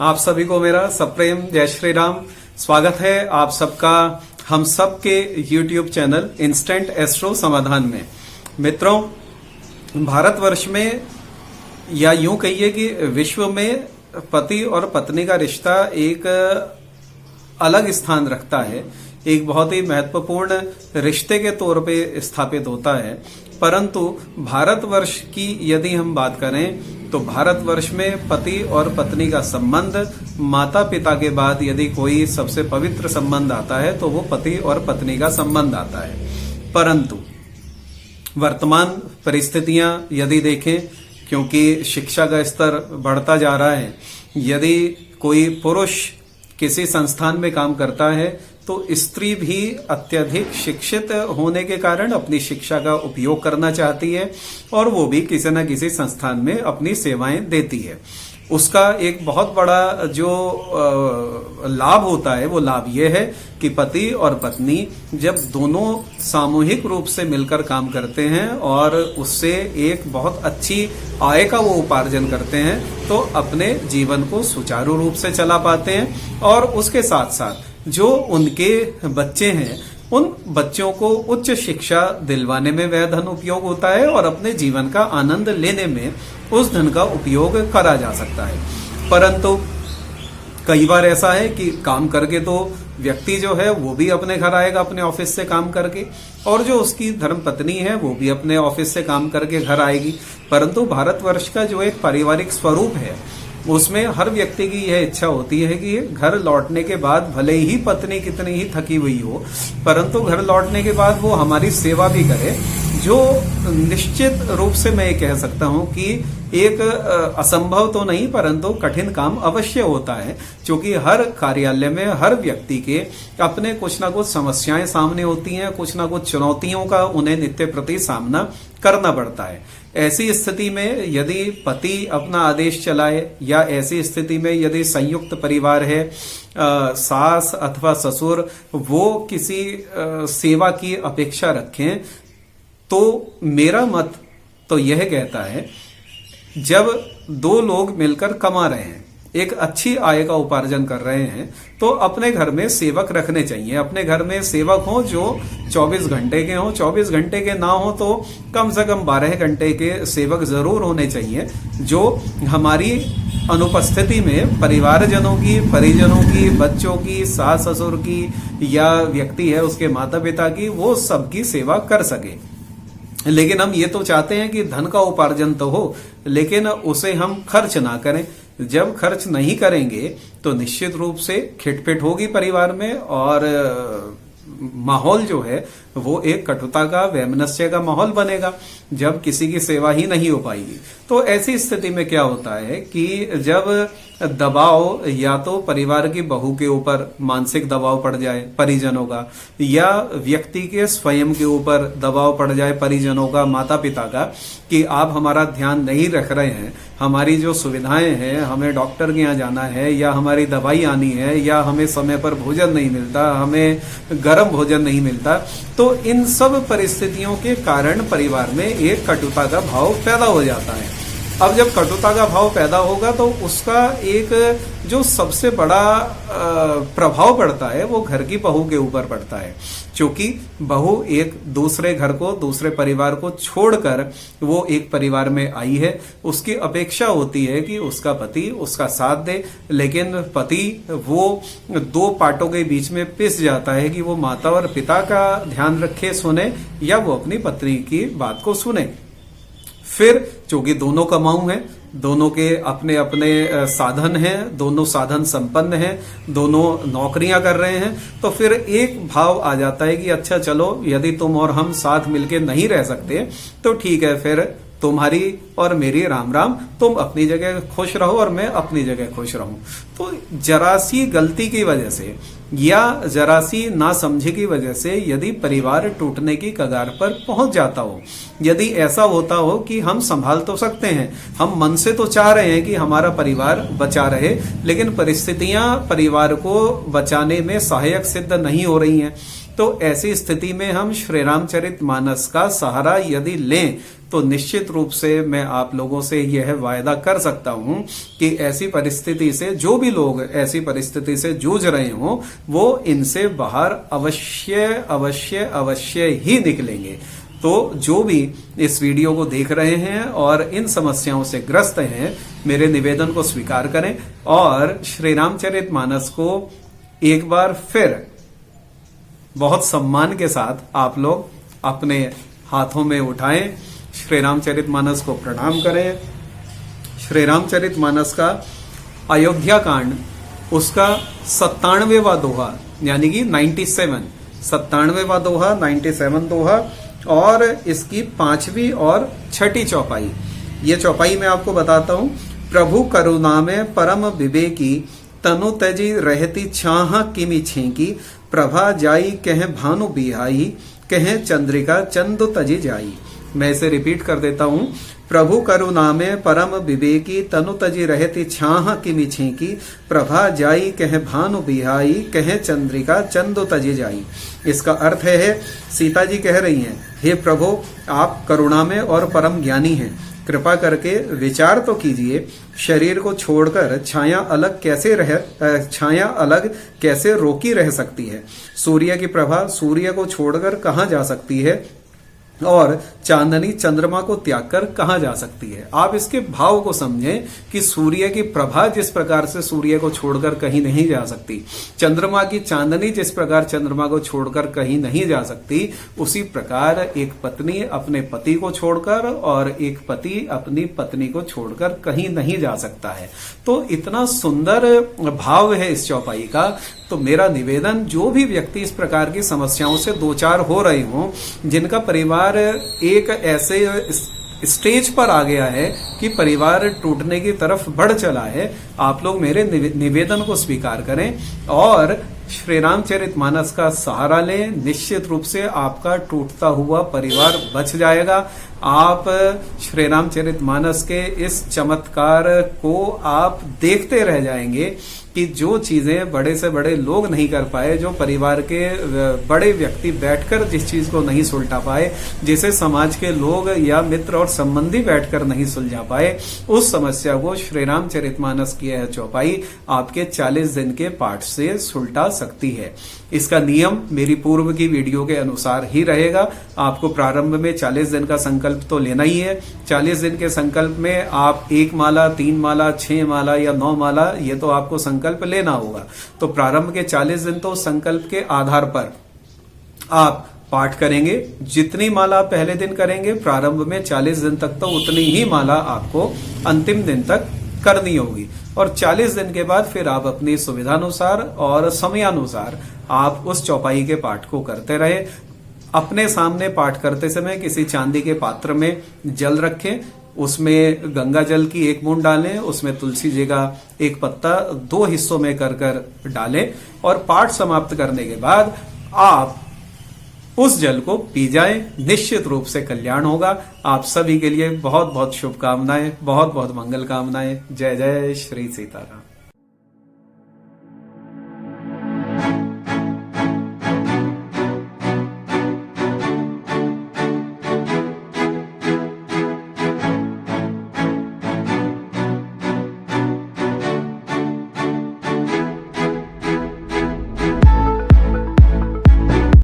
आप सभी को मेरा सप्रेम जय श्री राम। स्वागत है आप सबका हम सब के YouTube चैनल इंस्टेंट एस्ट्रो समाधान में। मित्रों, भारतवर्ष में या यूं कहिए कि विश्व में पति और पत्नी का रिश्ता एक अलग स्थान रखता है, एक बहुत ही महत्वपूर्ण रिश्ते के तौर पे स्थापित होता है। परंतु भारतवर्ष की यदि हम बात करें तो भारतवर्ष में पति और पत्नी का संबंध माता पिता के बाद यदि कोई सबसे पवित्र संबंध आता है तो वो पति और पत्नी का संबंध आता है। परंतु वर्तमान परिस्थितियां यदि देखें, क्योंकि शिक्षा का स्तर बढ़ता जा रहा है, यदि कोई पुरुष किसी संस्थान में काम करता है तो स्त्री भी अत्यधिक शिक्षित होने के कारण अपनी शिक्षा का उपयोग करना चाहती है और वो भी किसी न किसी संस्थान में अपनी सेवाएं देती है। उसका एक बहुत बड़ा जो लाभ होता है वो लाभ ये है कि पति और पत्नी जब दोनों सामूहिक रूप से मिलकर काम करते हैं और उससे एक बहुत अच्छी आय का वो उपार्जन करते हैं तो अपने जीवन को सुचारू रूप से चला पाते हैं और उसके साथ साथ जो उनके बच्चे हैं उन बच्चों को उच्च शिक्षा दिलवाने में वह धन उपयोग होता है और अपने जीवन का आनंद लेने में उस धन का उपयोग करा जा सकता है। परंतु कई बार ऐसा है कि काम करके तो व्यक्ति जो है वो भी अपने घर आएगा अपने ऑफिस से काम करके, और जो उसकी धर्मपत्नी है वो भी अपने ऑफिस से काम करके घर आएगी। परंतु भारतवर्ष का जो एक पारिवारिक स्वरूप है उसमें हर व्यक्ति की यह इच्छा होती है कि घर लौटने के बाद भले ही पत्नी कितनी ही थकी हुई हो, परंतु घर लौटने के बाद वो हमारी सेवा भी करे, जो निश्चित रूप से मैं ये कह सकता हूं कि एक असंभव तो नहीं परंतु कठिन काम अवश्य होता है, क्योंकि हर कार्यालय में हर व्यक्ति के अपने कुछ ना कुछ समस्याएं सामने होती हैं, कुछ ना कुछ चुनौतियों का उन्हें नित्य प्रति सामना करना पड़ता है। ऐसी स्थिति में यदि पति अपना आदेश चलाए या ऐसी स्थिति में यदि संयुक्त परिवार है, सास अथवा ससुर वो किसी सेवा की अपेक्षा रखें, तो मेरा मत तो यह कहता है जब दो लोग मिलकर कमा रहे हैं, एक अच्छी आय का उपार्जन कर रहे हैं, तो अपने घर में सेवक रखने चाहिए। अपने घर में सेवक हो जो 24 घंटे के हो, 24 घंटे के ना हो तो कम से कम 12 घंटे के सेवक जरूर होने चाहिए, जो हमारी अनुपस्थिति में परिवारजनों की, परिजनों की, बच्चों की, सास ससुर की या व्यक्ति है उसके माता पिता की, वो सबकी सेवा कर सके। लेकिन हम ये तो चाहते हैं कि धन का उपार्जन तो हो, लेकिन उसे हम खर्च ना करें। जब खर्च नहीं करेंगे तो निश्चित रूप से खिटपिट होगी परिवार में और माहौल जो है वो एक कटुता का, वैमनस्य का माहौल बनेगा जब किसी की सेवा ही नहीं हो पाएगी। तो ऐसी स्थिति में क्या होता है कि जब दबाव या तो परिवार की बहू के ऊपर मानसिक दबाव पड़ जाए परिजनों का, या व्यक्ति के स्वयं के ऊपर दबाव पड़ जाए परिजनों का, माता पिता का, कि आप हमारा ध्यान नहीं रख रहे हैं, हमारी जो सुविधाएं हैं, हमें डॉक्टर के यहाँ जाना है या हमारी दवाई आनी है या हमें समय पर भोजन नहीं मिलता, हमें गर्म भोजन नहीं मिलता, तो इन सब परिस्थितियों के कारण परिवार में एक कटुता का भाव पैदा हो जाता है। अब जब कटुता का भाव पैदा होगा तो उसका एक जो सबसे बड़ा प्रभाव पड़ता है वो घर की बहू के ऊपर पड़ता है, क्योंकि बहू एक दूसरे घर को, दूसरे परिवार को छोड़कर वो एक परिवार में आई है। उसकी अपेक्षा होती है कि उसका पति उसका साथ दे, लेकिन पति वो दो पाटों के बीच में पिस जाता है कि वो माता और पिता का ध्यान रखे, सुने, या वो अपनी पत्नी की बात को सुने। फिर चूंकि दोनों कमाऊ हैं, दोनों के अपने अपने साधन हैं, दोनों साधन संपन्न हैं, दोनों नौकरियां कर रहे हैं, तो फिर एक भाव आ जाता है कि अच्छा चलो, यदि तुम और हम साथ मिलके नहीं रह सकते तो ठीक है, फिर तुम्हारी और मेरी राम राम, तुम अपनी जगह खुश रहो और मैं अपनी जगह खुश रहूं। तो जरा सी गलती की वजह से या जरा सी नासमझी की वजह से यदि परिवार टूटने की कगार पर पहुंच जाता हो, यदि ऐसा होता हो कि हम संभाल तो सकते हैं, हम मन से तो चाह रहे हैं कि हमारा परिवार बचा रहे, लेकिन परिस्थितियां परिवार को बचाने में सहायक सिद्ध नहीं हो रही हैं, तो ऐसी स्थिति में हम श्री रामचरितमानस का सहारा यदि लें तो निश्चित रूप से मैं आप लोगों से यह वायदा कर सकता हूं कि ऐसी परिस्थिति से जो भी लोग ऐसी परिस्थिति से जूझ रहे हों वो इनसे बाहर अवश्य अवश्य अवश्य ही निकलेंगे। तो जो भी इस वीडियो को देख रहे हैं और इन समस्याओं से ग्रस्त हैं, मेरे निवेदन को स्वीकार करें और श्री रामचरितमानस को एक बार फिर बहुत सम्मान के साथ आप लोग अपने हाथों में उठाएं, श्री रामचरितमानस को प्रणाम करें। श्री रामचरितमानस का अयोध्या कांड उसका 97वां दोहा यानी कि 97वां दोहा 97 दोहा और इसकी 5वीं और 6ठी चौपाई। ये चौपाई मैं आपको बताता हूं। प्रभु करुणा में परम विवेकी, तनु तजी रहती छाह किमि छेकी, प्रभा जाई कह भानु बिहाई, कह चंद्रिका चंदु तजी जाई। मैं इसे रिपीट कर देता हूं। प्रभु करुणा में परम विवेकी, तनु तजी रहती छाह किमि छेकी, प्रभा जाई कह भानु बिहाई, कह चंद्रिका चंदु तजी जाई। इसका अर्थ है सीता जी कह रही हैं, हे प्रभु आप करुणा में और परम ज्ञानी हैं, कृपा करके विचार तो कीजिए, शरीर को छोड़कर छाया अलग कैसे रोकी रह सकती है। सूर्य की प्रभा सूर्य को छोड़कर कहाँ जा सकती है और चांदनी चंद्रमा को त्याग कर कहां जा सकती है। आप इसके भाव को समझें कि सूर्य की प्रभा जिस प्रकार से सूर्य को छोड़कर कहीं नहीं जा सकती, चंद्रमा की चांदनी जिस प्रकार चंद्रमा को छोड़कर कहीं नहीं जा सकती, उसी प्रकार एक पत्नी अपने पति को छोड़कर और एक पति अपनी पत्नी को छोड़कर कहीं नहीं जा सकता है। तो इतना सुंदर भाव है इस चौपाई का। तो मेरा निवेदन, जो भी व्यक्ति इस प्रकार की समस्याओं से दो चार हो रहे हों, जिनका परिवार एक ऐसे स्टेज पर आ गया है कि परिवार टूटने की तरफ बढ़ चला है, आप लोग मेरे निवेदन को स्वीकार करें और श्री रामचरितमानस का सहारा लें। निश्चित रूप से आपका टूटता हुआ परिवार बच जाएगा। आप श्री रामचरितमानस के इस चमत्कार को आप देखते रह जाएंगे कि जो चीजें बड़े से बड़े लोग नहीं कर पाए, जो परिवार के बड़े व्यक्ति बैठकर जिस चीज को नहीं सुलझा पाए, जिसे समाज के लोग या मित्र और संबंधी बैठकर नहीं सुलझा पाए, उस समस्या को श्री रामचरितमानस की यह चौपाई आपके 40 दिन के पाठ से सुलझा सकती है। इसका नियम मेरी पूर्व की वीडियो के अनुसार ही रहेगा। आपको प्रारंभ में 40 दिन का संकल्प तो लेना ही है। 40 दिन के संकल्प में आप 1 माला, 3 माला, 6 माला या 9 माला, ये तो आपको संकल्प लेना होगा। तो प्रारंभ के 40 दिन तो संकल्प के आधार पर आप पाठ करेंगे। जितनी माला पहले दिन करेंगे, प्रारंभ में 40 दिन तक तो उतनी ही माला आपको अंतिम दिन तक करनी होगी। और 40 दिन के बाद फिर आप अपनी सुविधानुसार और समयानुसार आप उस चौपाई के पाठ को करते रहे। अपने सामने पाठ करते समय किसी चांदी के पात्र में जल रखें, उसमें गंगा जल की 1 बूंद डालें, उसमें तुलसी जी का 1 पत्ता 2 हिस्सों में कर डालें और पाठ समाप्त करने के बाद आप उस जल को पी जाएं। निश्चित रूप से कल्याण होगा। आप सभी के लिए बहुत बहुत शुभकामनाएं, बहुत बहुत मंगल कामनाएं। जय जय श्री सीताराम।